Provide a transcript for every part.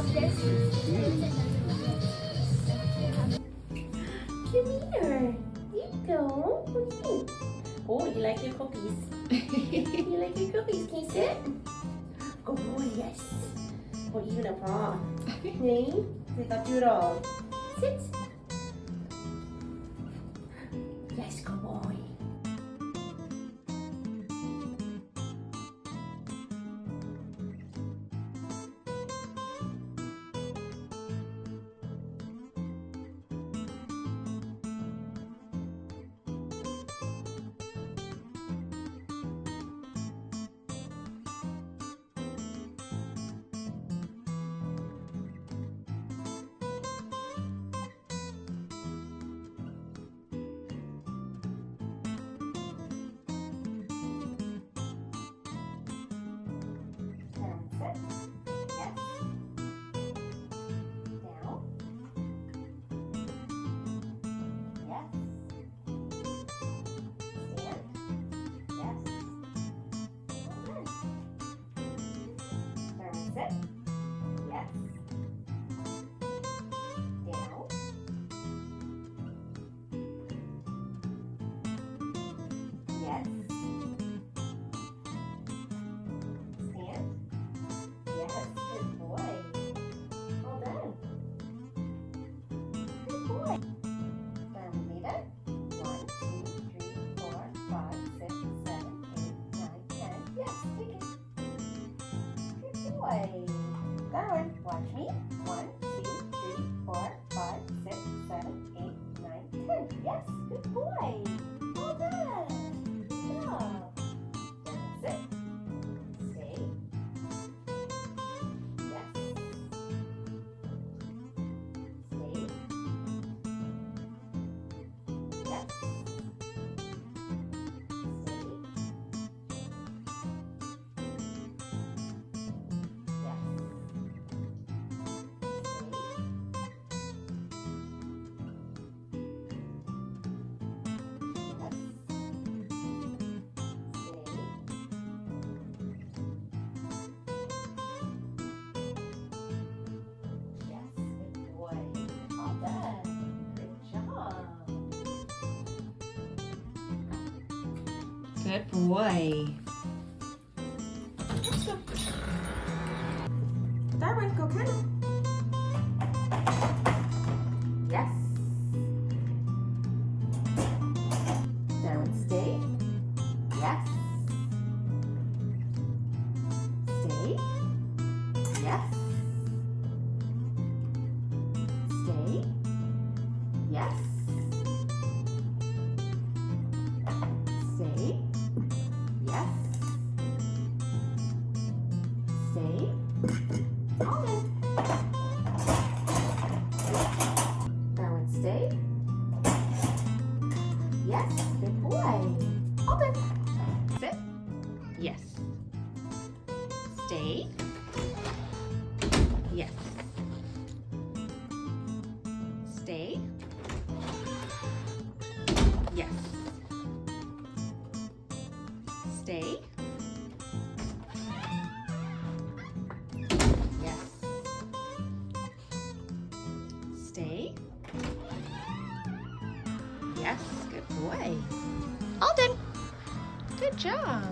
Come here. Here you go. What do you think? Oh, you like your cookies? You like your cookies? Can you sit? Good boy, yes. Or even a paw. Hey, they got you it all. Sit. Yes, good boy. Sit. Yes. Down. Yes. Stand. Yes. Good boy. Well done. Good boy. Then leave it. 1, 2, 3, 4, 5, 6, 7, 8, 9, 10. Yes, take it. Good boy. Darwin, watch me. 1, 2, 3, 4, 5, 6, 7, 8, 9, 10. Yes, good boy. Well done. Good job. Down, sit. Stay. Yes. Stay. Yes. Good boy. Let's go. Darwin, go kennel. Yes. Darwin, stay. Yes. Stay. Yes. Stay. Yes. Stay. Yes. Stay. All in. Darwin, stay. Yes, good boy. All in. Sit. Yes. Stay. Yes. Stay. Yes. Stay. Yes. Stay. Yes, good boy. Alden, good job.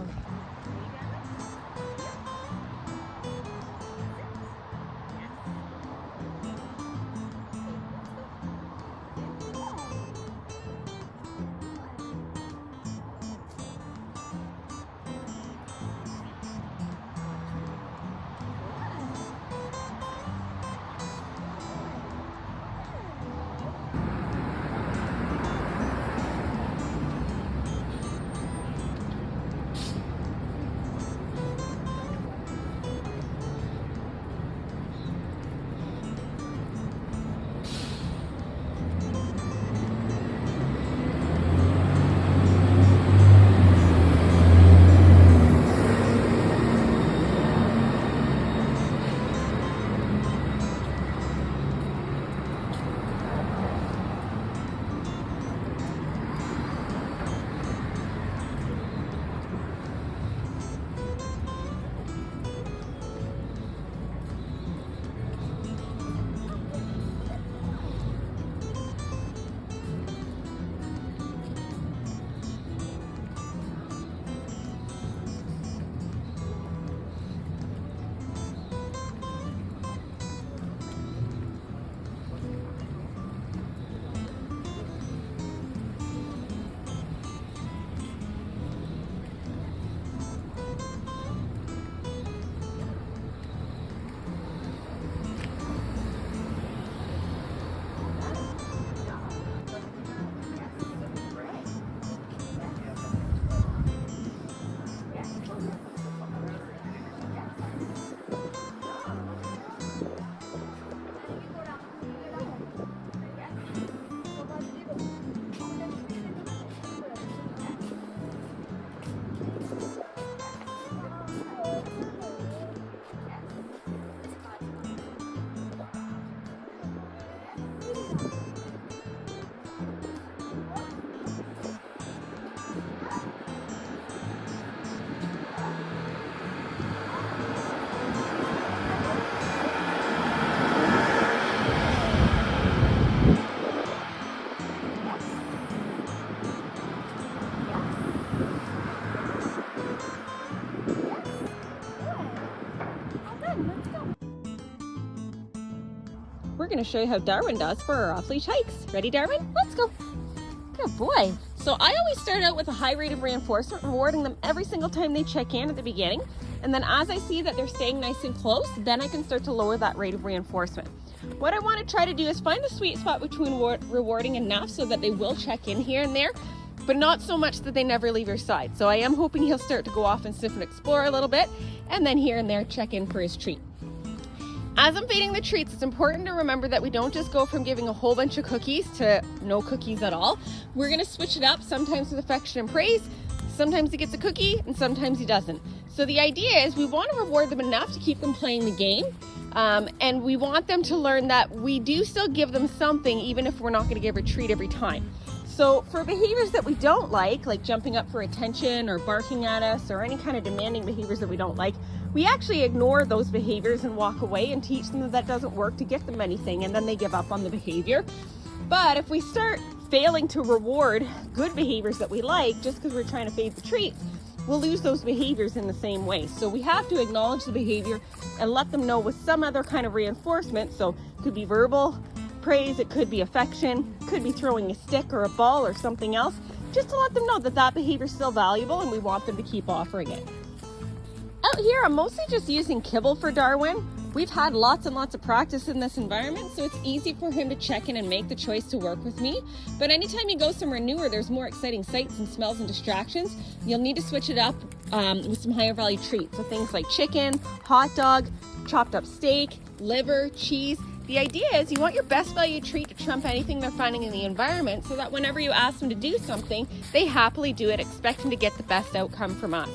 we're going to show you how Darwin does for our off-leash hikes. Ready, Darwin? Let's go. Good boy. So I always start out with a high rate of reinforcement, rewarding them every single time they check in at the beginning. And then as I see that they're staying nice and close, then I can start to lower that rate of reinforcement. What I want to try to do is find the sweet spot between rewarding enough so that they will check in here and there, but not so much that they never leave your side. So I am hoping he'll start to go off and sniff and explore a little bit, and then here and there check in for his treat. As I'm feeding the treats, it's important to remember that we don't just go from giving a whole bunch of cookies to no cookies at all. We're going to switch it up, sometimes with affection and praise. Sometimes he gets a cookie and sometimes he doesn't. So the idea is we want to reward them enough to keep them playing the game. And we want them to learn that we do still give them something even if we're not going to give a treat every time. So for behaviors that we don't like jumping up for attention or barking at us or any kind of demanding behaviors that we don't like, we actually ignore those behaviors and walk away and teach them that doesn't work to get them anything, and then they give up on the behavior. But if we start failing to reward good behaviors that we like just because we're trying to fade the treats, we'll lose those behaviors in the same way. So we have to acknowledge the behavior and let them know with some other kind of reinforcement. So it could be verbal praise, it could be affection, it could be throwing a stick or a ball or something else, just to let them know that that behavior is still valuable and we want them to keep offering it. Out here, I'm mostly just using kibble for Darwin. We've had lots and lots of practice in this environment, so it's easy for him to check in and make the choice to work with me. But anytime you go somewhere new or there's more exciting sights and smells and distractions, you'll need to switch it up with some higher value treats. So things like chicken, hot dog, chopped up steak, liver, cheese. The idea is you want your best value treat to trump anything they're finding in the environment so that whenever you ask them to do something, they happily do it, expecting to get the best outcome from us.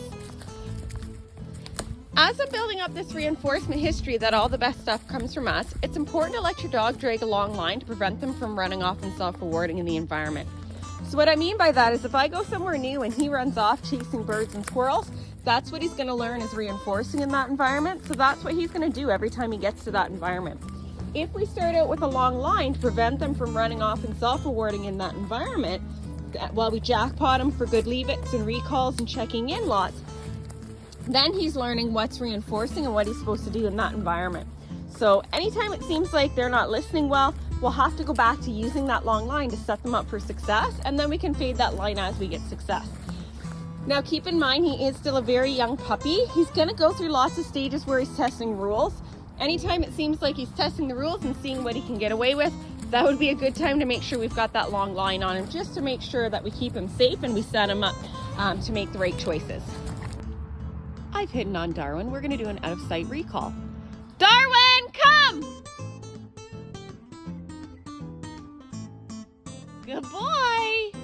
As I'm building up this reinforcement history that all the best stuff comes from us, it's important to let your dog drag a long line to prevent them from running off and self-rewarding in the environment. So what I mean by that is if I go somewhere new and he runs off chasing birds and squirrels, that's what he's going to learn is reinforcing in that environment. So that's what he's going to do every time he gets to that environment. If we start out with a long line to prevent them from running off and self-rewarding in that environment, while we jackpot him for good leave-its and recalls and checking in lots, then he's learning what's reinforcing and what he's supposed to do in that environment. So anytime it seems like they're not listening well, we'll have to go back to using that long line to set them up for success, and then we can fade that line as we get success. Now keep in mind, he is still a very young puppy. He's gonna go through lots of stages where he's testing rules. Anytime it seems like he's testing the rules and seeing what he can get away with, that would be a good time to make sure we've got that long line on him, just to make sure that we keep him safe and we set him up to make the right choices. I've hidden on Darwin. We're going to do an out-of-sight recall. Darwin, come! Good boy!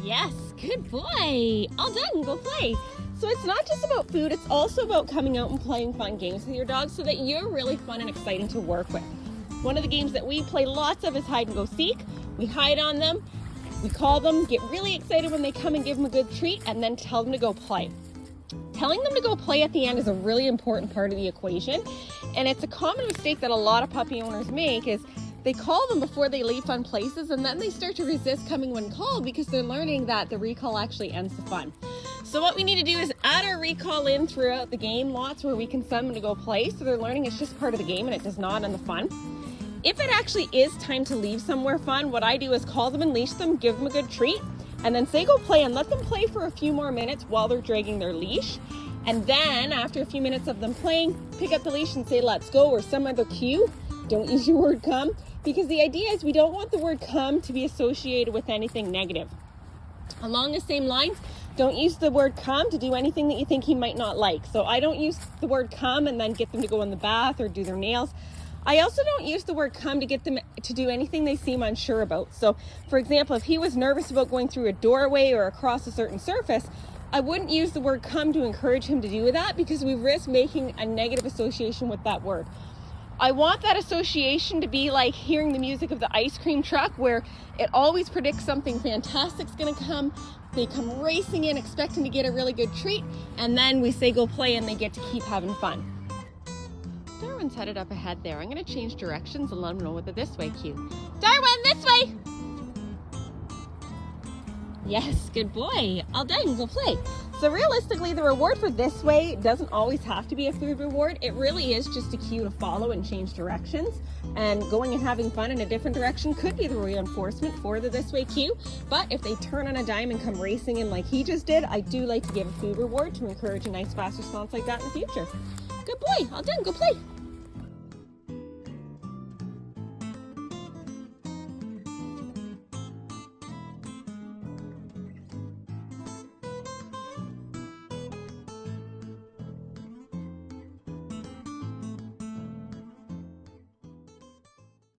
Yes, good boy! All done, go play. So it's not just about food, it's also about coming out and playing fun games with your dog so that you're really fun and exciting to work with. One of the games that we play lots of is hide and go seek. We hide on them. We call them, get really excited when they come and give them a good treat, and then tell them to go play. Telling them to go play at the end is a really important part of the equation, and it's a common mistake that a lot of puppy owners make is they call them before they leave fun places, and then they start to resist coming when called because they're learning that the recall actually ends the fun. So what we need to do is add our recall in throughout the game lots where we can send them to go play, so they're learning it's just part of the game and it does not end the fun. If it actually is time to leave somewhere fun, what I do is call them and leash them, give them a good treat, and then say go play and let them play for a few more minutes while they're dragging their leash. And then after a few minutes of them playing, pick up the leash and say let's go or some other cue. Don't use your word come, because the idea is we don't want the word come to be associated with anything negative. Along the same lines, don't use the word come to do anything that you think he might not like. So I don't use the word come and then get them to go in the bath or do their nails. I also don't use the word come to get them to do anything they seem unsure about. So, for example, if he was nervous about going through a doorway or across a certain surface, I wouldn't use the word come to encourage him to do that because we risk making a negative association with that word. I want that association to be like hearing the music of the ice cream truck where it always predicts something fantastic's going to come. They come racing in expecting to get a really good treat, and then we say go play and they get to keep having fun. Darwin's headed up ahead there. I'm going to change directions and let him know with the this way cue. Darwin, this way! Yes, good boy. All done, go play. So realistically, the reward for this way doesn't always have to be a food reward. It really is just a cue to follow and change directions. And going and having fun in a different direction could be the reinforcement for the this way cue. But if they turn on a dime and come racing in like he just did, I do like to give a food reward to encourage a nice fast response like that in the future. Good boy, all done, go play.